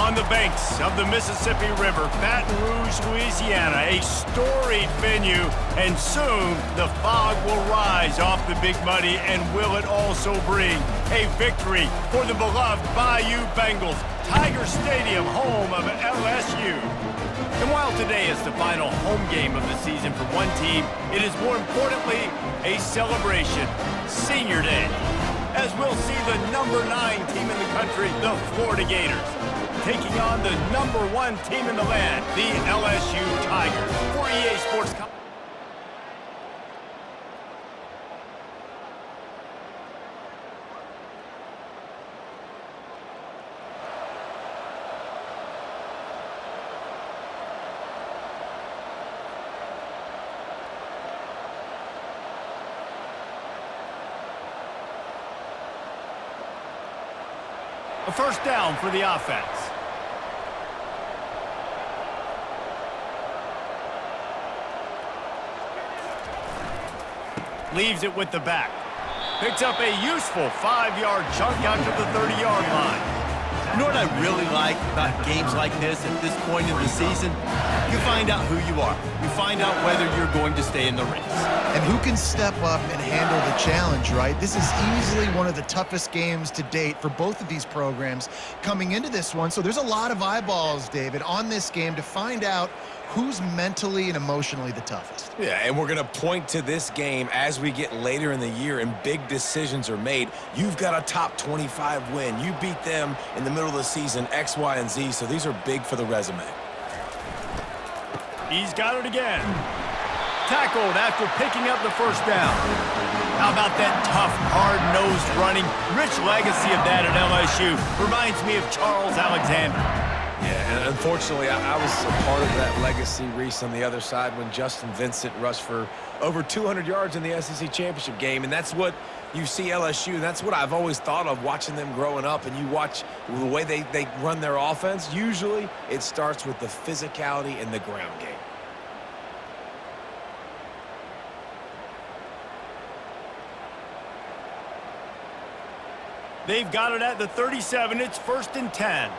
On the banks of the Mississippi River, Baton Rouge, Louisiana, a storied venue, and soon the fog will rise off the Big Muddy, and will it also bring a victory for the beloved Bayou Bengals, Tiger Stadium, home of LSU. And while today is the final home game of the season for one team, it is more importantly a celebration, Senior Day, as we'll see the number 9 team in the country, the Florida Gators, taking on the number 1 team in the land, the LSU Tigers. For EA Sports. A first down for the offense. Leaves it with the back. Picks up a useful 5-yard chunk out to the 30-yard line. You know what I really like about games like this at this point in the season? You find out who you are. You find out whether you're going to stay in the race. And who can step up and handle the challenge, right? This is easily one of the toughest games to date for both of these programs coming into this one. So there's a lot of eyeballs, David, on this game to find out who's mentally and emotionally the toughest. Yeah, and we're going to point to this game as we get later in the year and big decisions are made. You've got a top 25 win. You beat them in the middle of the season, X, Y, and Z, so these are big for the resume. He's got it again. Tackled after picking up the first down. How about that tough, hard-nosed running? Rich legacy of that at LSU. Reminds me of Charles Alexander. Yeah, and unfortunately, I was a part of that legacy, Reese, on the other side when Justin Vincent rushed for over 200 yards in the SEC championship game, and that's what you see LSU. That's what I've always thought of watching them growing up, and you watch the way they run their offense. Usually, it starts with the physicality in the ground game. They've got it at the 37. It's 1st and 10.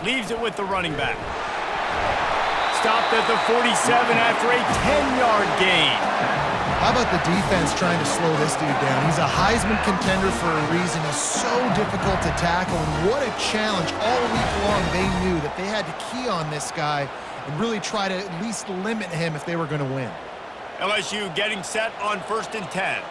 Leaves it with the running back. Stopped at the 47 after a 10-yard gain. How about the defense trying to slow this dude down? He's a Heisman contender for a reason. He's so difficult to tackle, and what a challenge. All week long, they knew that they had to key on this guy and really try to at least limit him if they were going to win. LSU getting set on 1st and 10.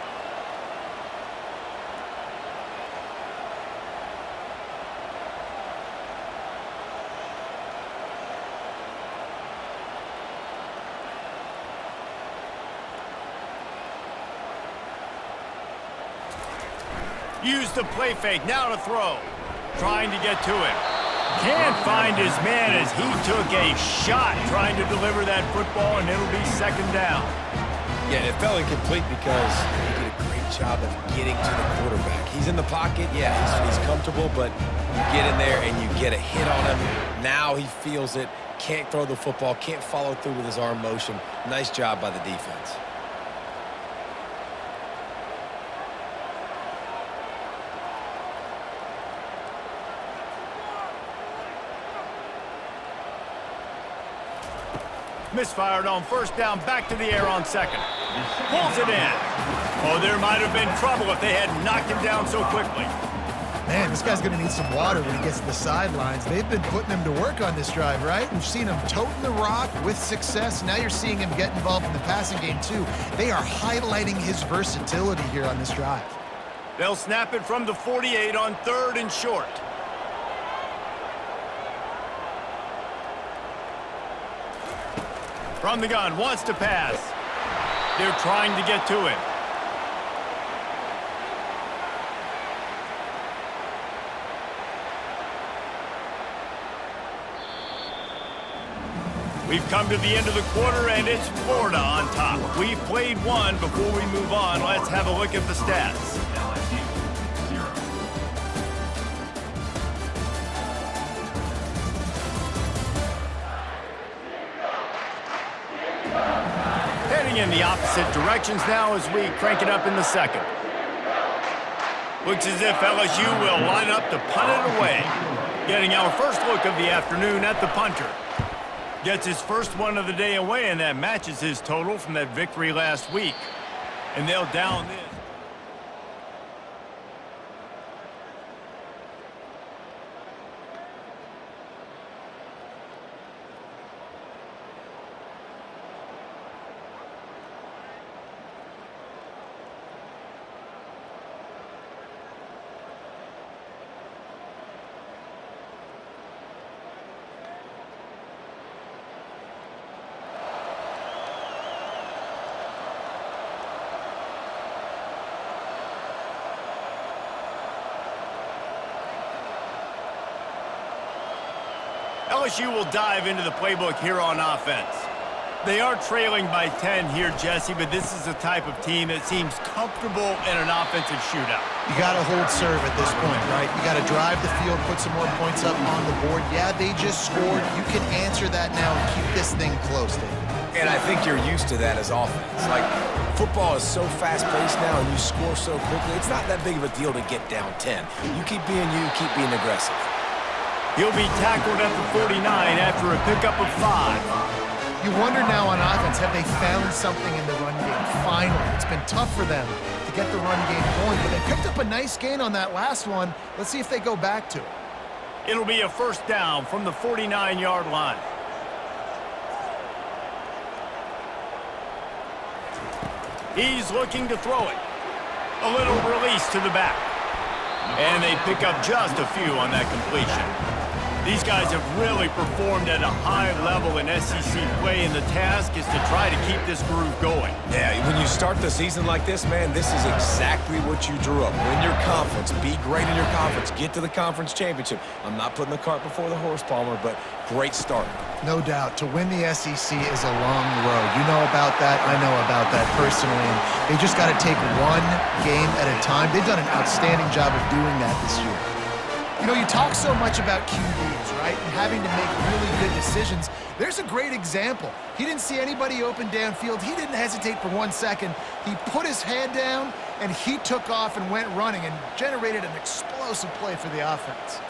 Use the play fake, now to throw. Trying to get to it. Can't find his man as he took a shot trying to deliver that football, and it'll be 2nd down. Yeah, it fell incomplete because he did a great job of getting to the quarterback. He's in the pocket, yeah, he's comfortable, but you get in there and you get a hit on him. Now he feels it, can't throw the football, can't follow through with his arm motion. Nice job by the defense. Misfired on 1st down, back to the air on 2nd. Pulls it in. Oh, there might have been trouble if they had knocked him down so quickly. Man, this guy's going to need some water when he gets to the sidelines. They've been putting him to work on this drive, right? We've seen him toting the rock with success. Now you're seeing him get involved in the passing game, too. They are highlighting his versatility here on this drive. They'll snap it from the 48 on 3rd and short. From the gun, wants to pass. They're trying to get to it. We've come to the end of the quarter, and it's Florida on top. We've played one. Before we move on, let's have a look at the stats. Heading in the opposite directions now as we crank it up in the 2nd. Looks as if LSU will line up to punt it away. Getting our first look of the afternoon at the punter. Gets his first one of the day away, and that matches his total from that victory last week. And they'll down this. LSU will dive into the playbook here on offense. They are trailing by 10 here, Jesse, but this is the type of team that seems comfortable in an offensive shootout. You got to hold serve at this point, right? You got to drive the field, put some more points up on the board. Yeah, they just scored. You can answer that now and keep this thing close, David. And I think you're used to that as offense. Like, football is so fast-paced now and you score so quickly, it's not that big of a deal to get down 10. You keep being you, keep being aggressive. He'll be tackled at the 49 after a pickup of 5. You wonder now on offense, have they found something in the run game? Finally, it's been tough for them to get the run game going, but they picked up a nice gain on that last one. Let's see if they go back to it. It'll be a first down from the 49-yard line. He's looking to throw it. A little release to the back. And they pick up just a few on that completion. These guys have really performed at a high level in SEC play, and the task is to try to keep this groove going. Yeah, when you start the season like this, man, this is exactly what you drew up. Win your conference, be great in your conference, get to the conference championship. I'm not putting the cart before the horse, Palmer, but great start. No doubt. To win the SEC is a long road. You know about that. I know about that personally. And they just got to take one game at a time. They've done an outstanding job of doing that this year. You know, you talk so much about QBs, right? And having to make really good decisions. There's a great example. He didn't see anybody open downfield. He didn't hesitate for 1 second. He put his head down, and he took off and went running and generated an explosive play for the offense.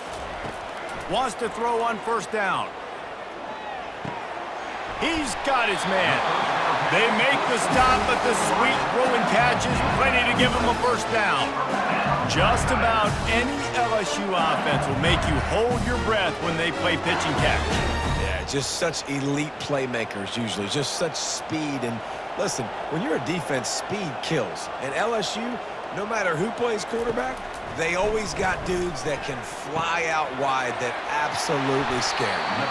Wants to throw on first down. He's got his man. They make the stop, but the sweet throw and catch is plenty to give him a first down. Just about any LSU offense will make you hold your breath when they play pitch and catch. Yeah, just such elite playmakers usually, just such speed. And listen, when you're a defense, speed kills. And LSU, no matter who plays quarterback, they always got dudes that can fly out wide that absolutely scare them.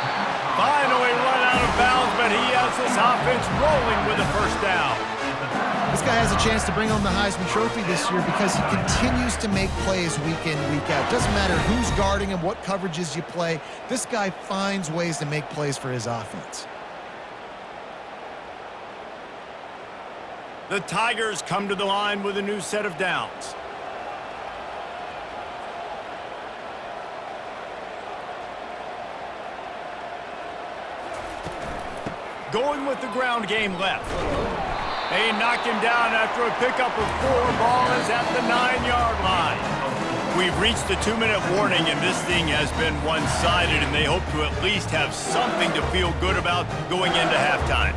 Finally run out of bounds, but he has this offense rolling with a first down. This guy has a chance to bring home the Heisman Trophy this year because he continues to make plays week in, week out. Doesn't matter who's guarding him, what coverages you play. This guy finds ways to make plays for his offense. The Tigers come to the line with a new set of downs. Going with the ground game left. They knock him down after a pickup of 4. Ball is at the 9-yard line. We've reached the 2-minute warning, and this thing has been one-sided, and they hope to at least have something to feel good about going into halftime.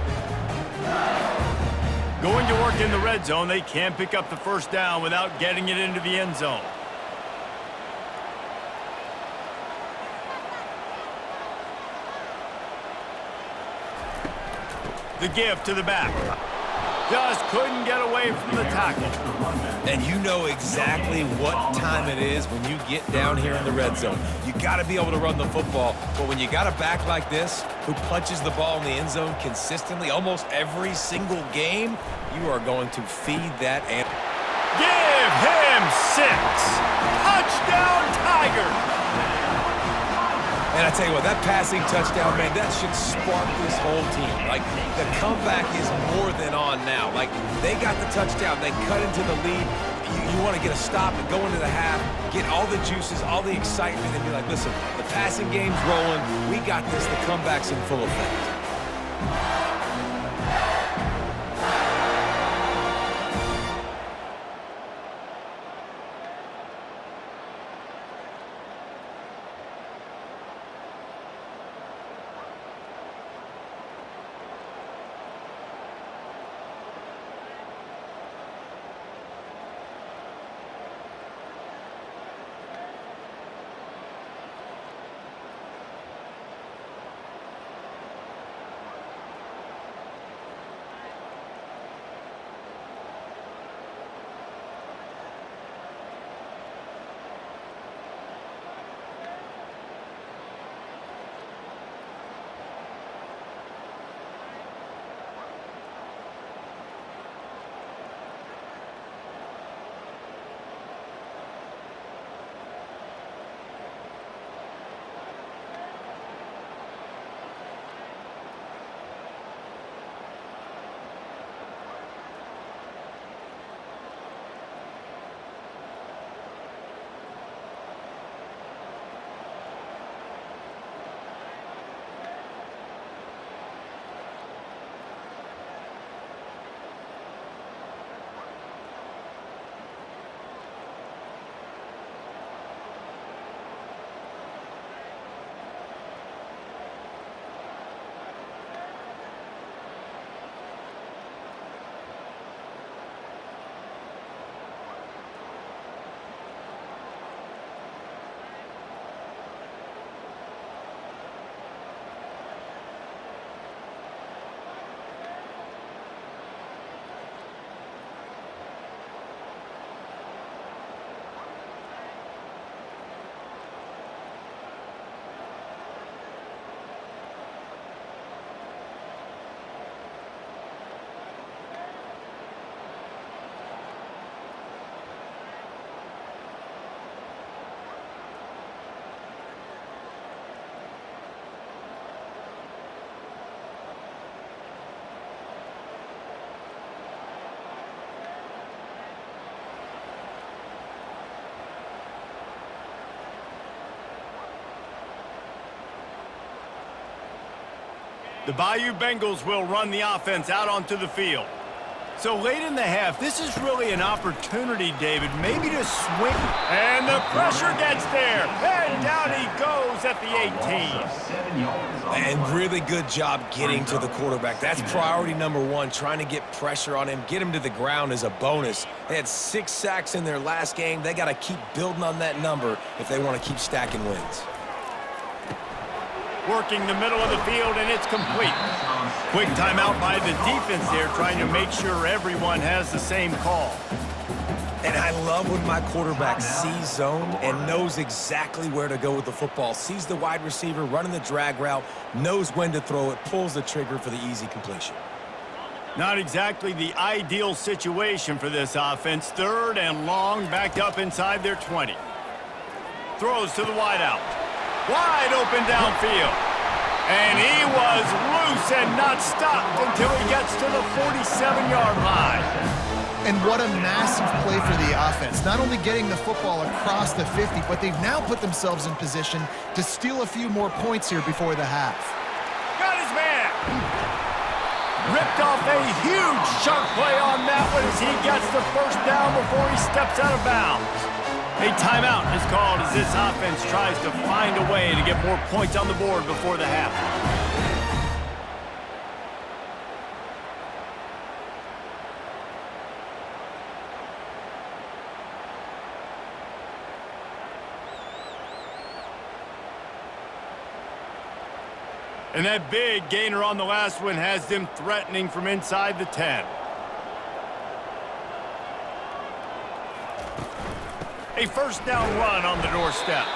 Going to work in the red zone, they can't pick up the first down without getting it into the end zone. The give to the back. Just couldn't get away from the tackle. And you know exactly what time it is when you get down here in the red zone. You got to be able to run the football, but when you got a back like this who punches the ball in the end zone consistently almost every single game, you are going to feed that animal. Give him 6. Touchdown, Tigers. And I tell you what, that passing touchdown, man, that should spark this whole team. Like, the comeback is more than on now. Like, they got the touchdown. They cut into the lead. You want to get a stop and go into the half, get all the juices, all the excitement, and be like, listen, the passing game's rolling. We got this. The comeback's in full effect. The Bayou Bengals will run the offense out onto the field. So late in the half, this is really an opportunity, David, maybe to swing. And the pressure gets there. And down he goes at the 18. And really good job getting to the quarterback. That's priority number one, trying to get pressure on him. Get him to the ground is a bonus. They had 6 sacks in their last game. They got to keep building on that number if they want to keep stacking wins. Working the middle of the field, and it's complete. Quick timeout by the defense there, trying to make sure everyone has the same call. And I love when my quarterback sees zone and knows exactly where to go with the football. Sees the wide receiver running the drag route, knows when to throw it, pulls the trigger for the easy completion. Not exactly the ideal situation for this offense. 3rd and long, backed up inside their 20. Throws to the wideout. Wide open downfield. And he was loose and not stopped until he gets to the 47-yard line. And what a massive play for the offense. Not only getting the football across the 50, but they've now put themselves in position to steal a few more points here before the half. Got his man. Ripped off a huge chunk play on that one as he gets the first down before he steps out of bounds. A timeout is called as this offense tries to find a way to get more points on the board before the half. And that big gainer on the last one has them threatening from inside the 10. A first down run on the doorstep.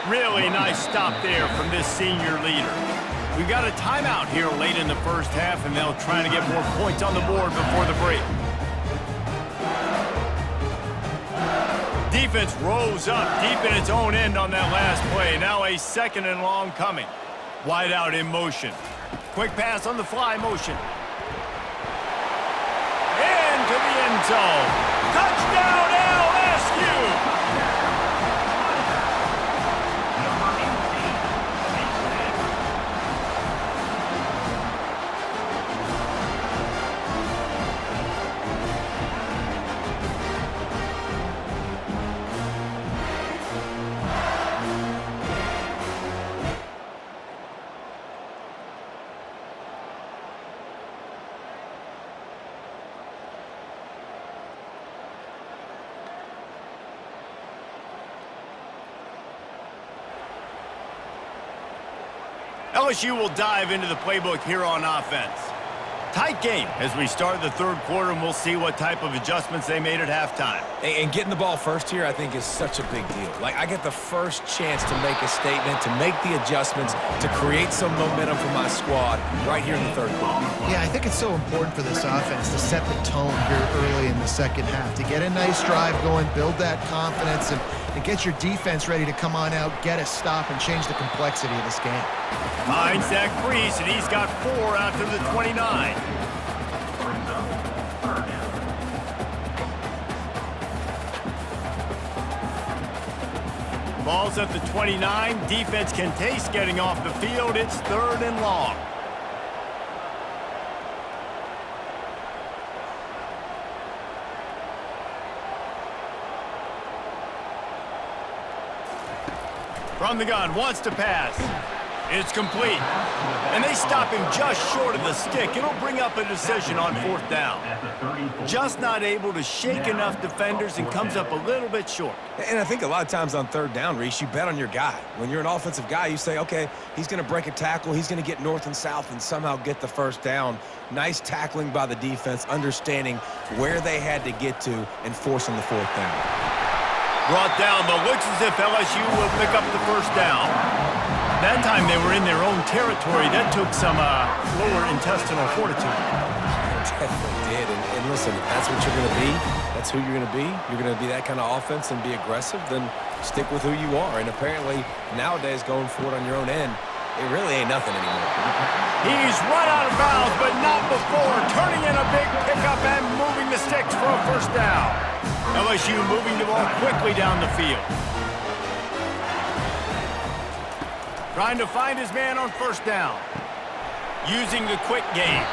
Really nice stop there from this senior leader. We've got a timeout here late in the first half, and they'll try to get more points on the board before the break. Defense rose up deep in its own end on that last play. Now a 2nd and long coming. Wide out in motion. Quick pass on the fly motion. Into the end zone. Touchdown LSU! LSU will dive into the playbook here on offense. Tight game as we start the 3rd quarter, and we'll see what type of adjustments they made at halftime. And getting the ball first here, I think, is such a big deal. Like, I get the first chance to make a statement, to make the adjustments, to create some momentum for my squad right here in the 3rd quarter. Yeah, I think it's so important for this offense to set the tone here early in the 2nd half, to get a nice drive going, build that confidence, and get your defense ready to come on out, get a stop, and change the complexity of this game. Finds that crease, and he's got 4 out to the 29. Ball's at the 29. Defense can taste getting off the field. It's 3rd and long. From the gun, wants to pass. It's complete. And they stop him just short of the stick. It'll bring up a decision on 4th down. Just not able to shake enough defenders and comes up a little bit short. And I think a lot of times on 3rd down, Reese, you bet on your guy. When you're an offensive guy, you say, okay, he's going to break a tackle, he's going to get north and south and somehow get the 1st down. Nice tackling by the defense, understanding where they had to get to and forcing the 4th down. Brought down, but looks as if LSU will pick up the 1st down. That time they were in their own territory. That took some lower intestinal fortitude. It definitely did. And listen, if that's what you're going to be, that's who you're going to be. You're going to be that kind of offense and be aggressive, then stick with who you are. And apparently nowadays going for it on your own end, it really ain't nothing anymore. He's run out of bounds, but not before. Turning in a big pickup and moving the sticks for a 1st down. LSU moving the ball quickly down the field. Trying to find his man on 1st down. using the quick game.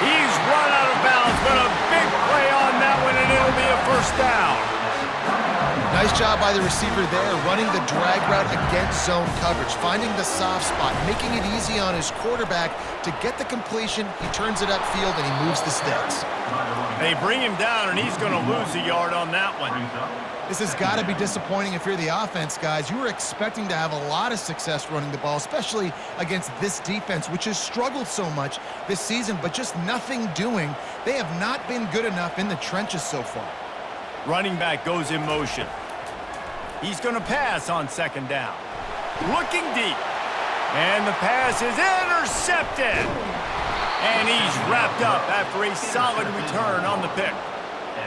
He's run out of bounds, but a big play on that one, and it'll be a first down. Nice job by the receiver there, running the drag route against zone coverage, finding the soft spot, making it easy on his quarterback to get the completion. He turns it upfield, and he moves the sticks. They bring him down, and he's going to lose a yard on that one. This has got to be disappointing if you're the offense, guys. You were expecting to have a lot of success running the ball, especially against this defense, which has struggled so much this season, but just nothing doing. They have not been good enough in the trenches so far. Running back goes in motion. He's going to pass on second down. Looking deep. And the pass is intercepted. And he's wrapped up after a solid return on the pick.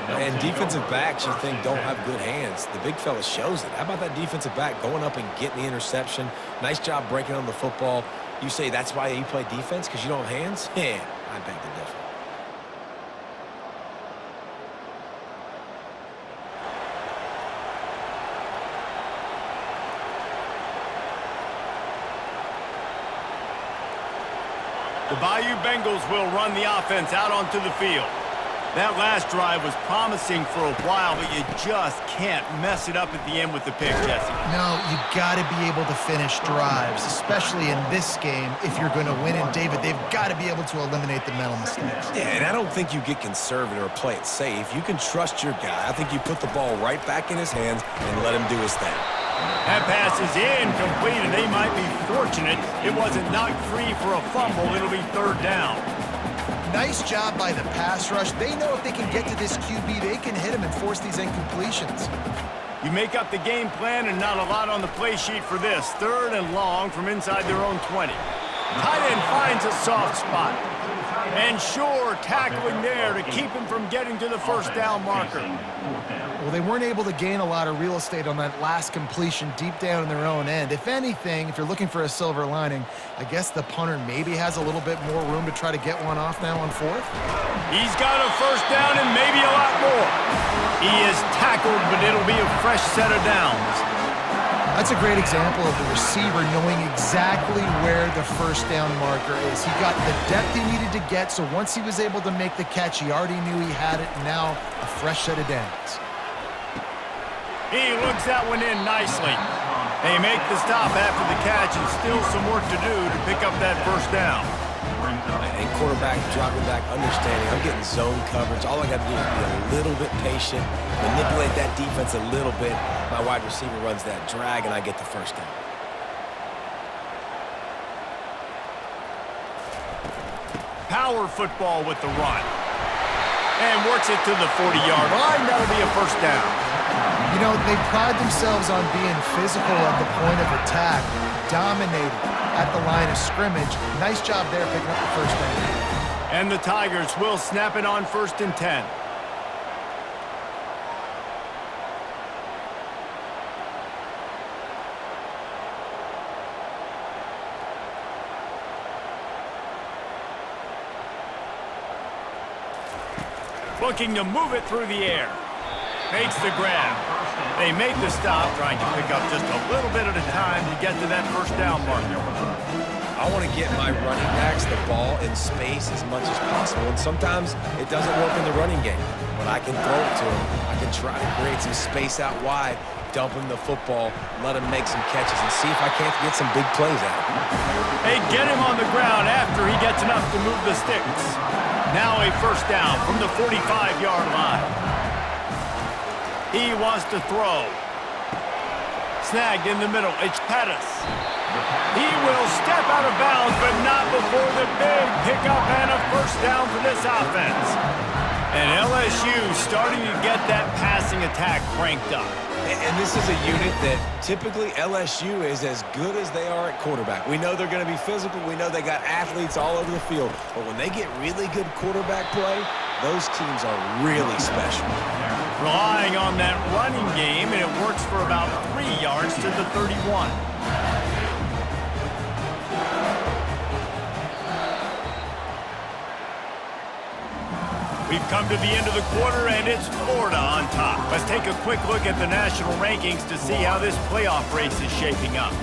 And defensive backs, you think, don't have good hands. The big fella shows it. How about that defensive back going up and getting the interception? Nice job breaking on the football. You say that's why you play defense, because you don't have hands? Yeah, I beg to differ. The Bayou Bengals will run the offense out onto the field. That last drive was promising for a while, but you just can't mess it up at the end with the pick, Jesse. No, you got to be able to finish drives, especially in this game if you're going to win. And, David, they've got to be able to eliminate the mental mistakes. Yeah, and I don't think you get conservative or play it safe. You can trust your guy. I think you put the ball right back in his hands and let him do his thing. That pass is incomplete, and they might be fortunate it wasn't knocked free for a fumble. It'll be third down. Nice job by the pass rush. They know if they can get to this QB, they can hit him and force these incompletions. You make up the game plan and not a lot on the play sheet for this. Third and long from inside their own 20. Tight end finds a soft spot. And sure, tackling there to keep him from getting to the first down marker. Well, they weren't able to gain a lot of real estate on that last completion deep down in their own end. If anything, if you're looking for a silver lining, I guess the punter maybe has a little bit more room to try to get one off now on fourth. He's got a first down and maybe a lot more. He is tackled, but it'll be a fresh set of downs. That's a great example of the receiver knowing exactly where the first down marker is. He got the depth he needed to get, so once he was able to make the catch, he already knew he had it. Now a fresh set of downs. He looks that one in nicely. They make the stop after the catch and still some work to do to pick up that first down. And quarterback, dropping back, understanding. I'm getting zone coverage. All I got to do is be a little bit patient, manipulate that defense a little bit. My wide receiver runs that drag, and I get the first down. Power football with the run. And works it to the 40-yard line. That'll be a first down. You know, they pride themselves on being physical at the point of attack, dominating at the line of scrimmage. Nice job there picking up the first down. And the Tigers will snap it on 1st and 10. Looking to move it through the air. Makes the grab. They make the stop, trying to pick up just a little bit at a time to get to that first down marker. I want to get my running backs the ball in space as much as possible, and sometimes it doesn't work in the running game, but I can throw it to them. I can try to create some space out wide, dump him the football, let him make some catches, and see if I can't get some big plays out of him. They get him on the ground after he gets enough to move the sticks. Now a first down from the 45-yard line. He wants to throw. Snagged in the middle. It's Pettis. He will step out of bounds, but not before the big pickup and a first down for this offense. And LSU starting to get that passing attack cranked up. And this is a unit that typically LSU is as good as they are at quarterback. We know they're going to be physical. We know they got athletes all over the field. But when they get really good quarterback play, those teams are really special. Relying on that running game, and it works for about 3 yards to the 31. We've come to the end of the quarter, and it's Florida on top. Let's take a quick look at the national rankings to see how this playoff race is shaping up.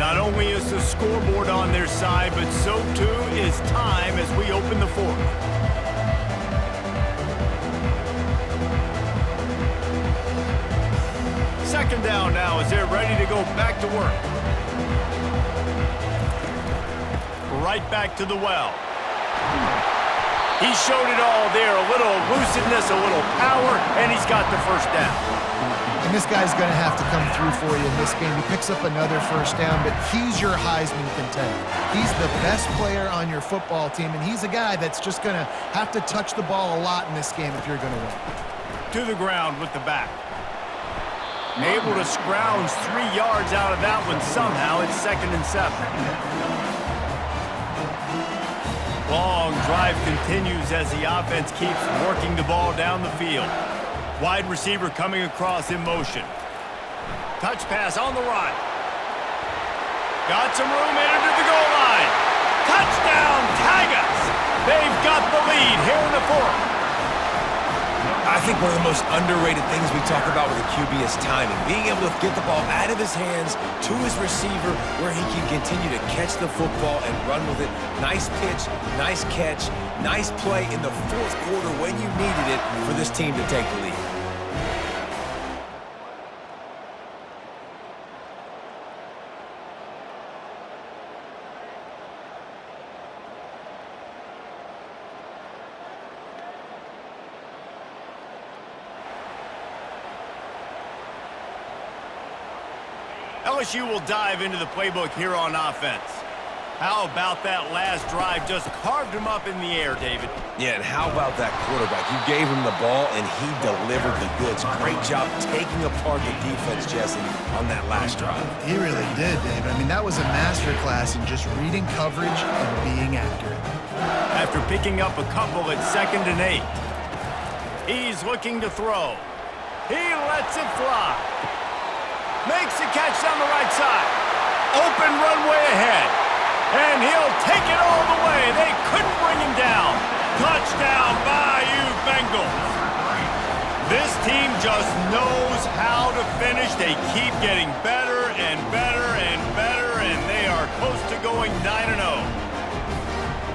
Not only is the scoreboard on their side, but so too is time as we open the fourth. Second down now as they're ready to go back to work. Right back to the well. He showed it all there. A little elusiveness, a little power, and he's got the first down. And this guy's going to have to come through for you in this game. He picks up another first down, but he's your Heisman contender. He's the best player on your football team, and he's a guy that's just going to have to touch the ball a lot in this game if you're going to win. To the ground with the back. Able to scrounge 3 yards out of that one somehow. It's 2nd and 7. Long drive continues as the offense keeps working the ball down the field. Wide receiver coming across in motion. Touch pass on the right. Got some room, entered to the goal line. Touchdown, Tigers! They've got the lead here in the fourth. I think one of the most underrated things we talk about with a QB is timing. Being able to get the ball out of his hands to his receiver where he can continue to catch the football and run with it. Nice pitch, nice catch, nice play in the fourth quarter when you needed it for this team to take the lead. LSU will dive into the playbook here on offense. How about that last drive? Just carved him up in the air, David. Yeah, and how about that quarterback? You gave him the ball, and he delivered the goods. Great job taking apart the defense, Jesse, on that last drive. He really did, David. I mean, that was a masterclass in just reading coverage and being accurate. After picking up a couple at 2nd and 8. He's looking to throw. He lets it fly. Makes the catch down the right side. Open runway ahead. And he'll take it all the way. They couldn't bring him down. Touchdown, Bayou Bengals. This team just knows how to finish. They keep getting better and better and better, and they are close to going 9-0.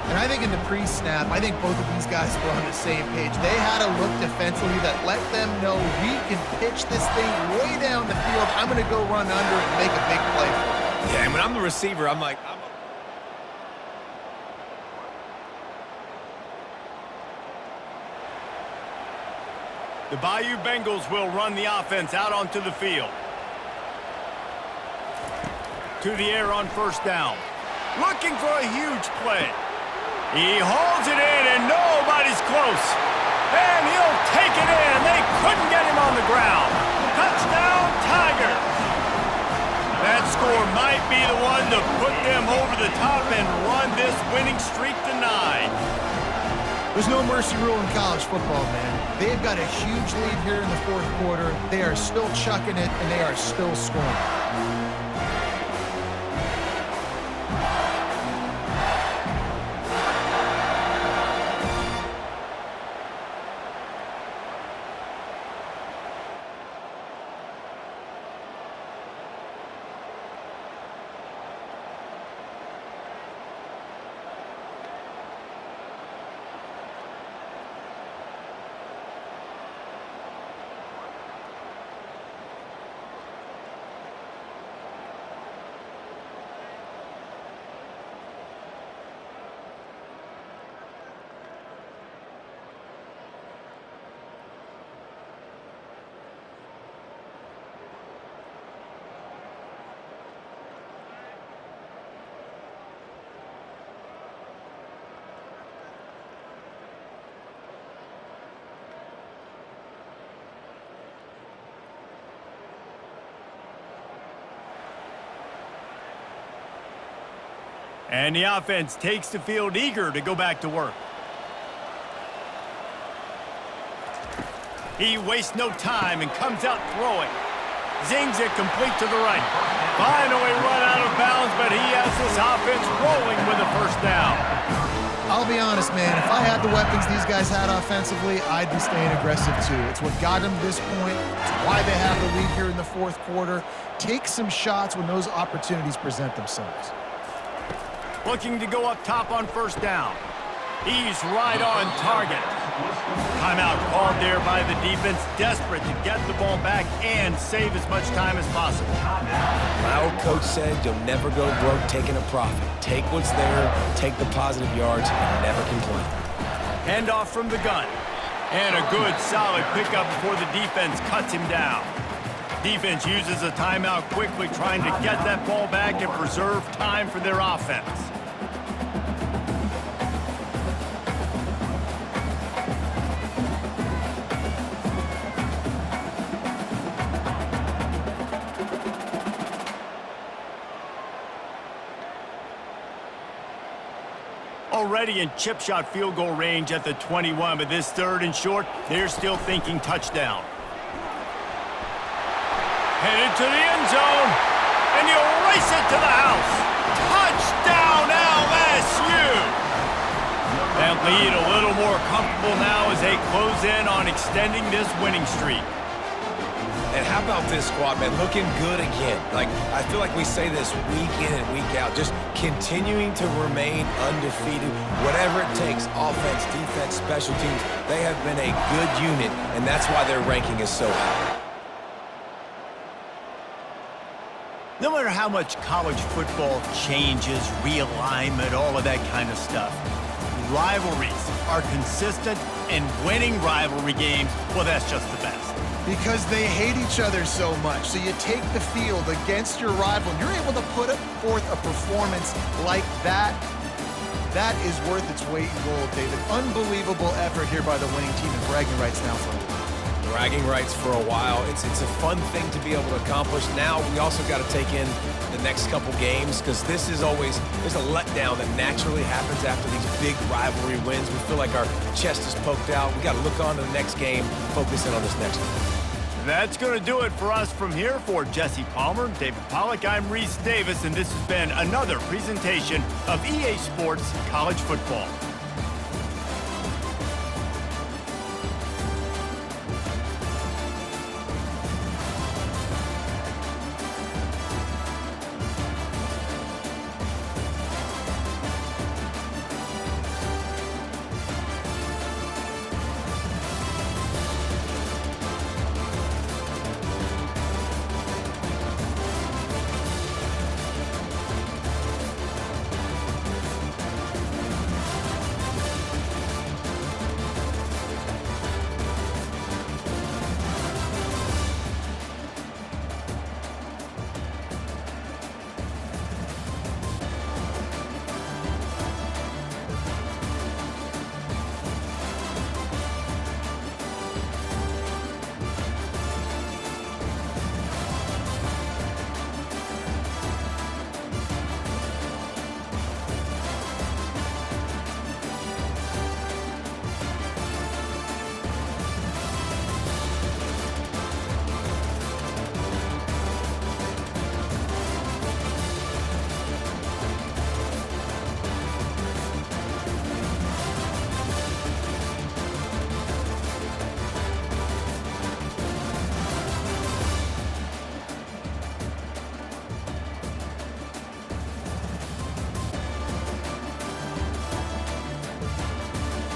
And I think in the pre-snap, I think both of these guys were on the same page. They had a look defensively that let them know we can pitch this thing way down the field. I'm going to go run under and make a big play for it. Yeah, and when I'm the receiver, I'm like, The Bayou Bengals will run the offense out onto the field. To the air on first down. Looking for a huge play. He hauls it in, and nobody's close. And he'll take it in. They couldn't get him on the ground. Touchdown, Tigers. That score might be the one to put them over the top and run this winning streak to 9. There's no mercy rule in college football, man. They've got a huge lead here in the fourth quarter. They are still chucking it, and they are still scoring. And the offense takes the field eager to go back to work. He wastes no time and comes out throwing. Zings it complete to the right. Finally run out of bounds, but he has this offense rolling with a first down. I'll be honest, man. If I had the weapons these guys had offensively, I'd be staying aggressive too. It's what got them to this point. It's why they have the lead here in the fourth quarter. Take some shots when those opportunities present themselves. Looking to go up top on first down. He's right on target. Timeout called there by the defense, desperate to get the ball back and save as much time as possible. My old coach said you'll never go broke taking a profit. Take what's there, take the positive yards, and never complain. Handoff from the gun. And a good, solid pickup before the defense cuts him down. Defense uses a timeout quickly, trying to get that ball back and preserve time for their offense. Already in chip shot field goal range at the 21, but this third and short, they're still thinking touchdown. Headed to the end zone, and he'll race it to the house. Touchdown, LSU! That lead a little more comfortable now as they close in on extending this winning streak. And how about this squad, man? Looking good again. Like, I feel like we say this week in and week out, just continuing to remain undefeated, whatever it takes, offense, defense, special teams. They have been a good unit, and that's why their ranking is so high. No matter how much college football changes, realignment, all of that kind of stuff, rivalries are consistent, and winning rivalry games, well, that's just the best. Because they hate each other so much. So you take the field against your rival, and you're able to put forth a performance like that. That is worth its weight in gold, David. Unbelievable effort here by the winning team, and bragging rights now for a while. Bragging rights for a while. It's a fun thing to be able to accomplish. Now we also got to take in the next couple games, because this is always, there's a letdown that naturally happens after these big rivalry wins. We feel like our chest is poked out. We got to look on to the next game, focus in on this next one. That's going to do it for us from here. For Jesse Palmer, David Pollack, I'm Reese Davis, and this has been another presentation of EA Sports College Football.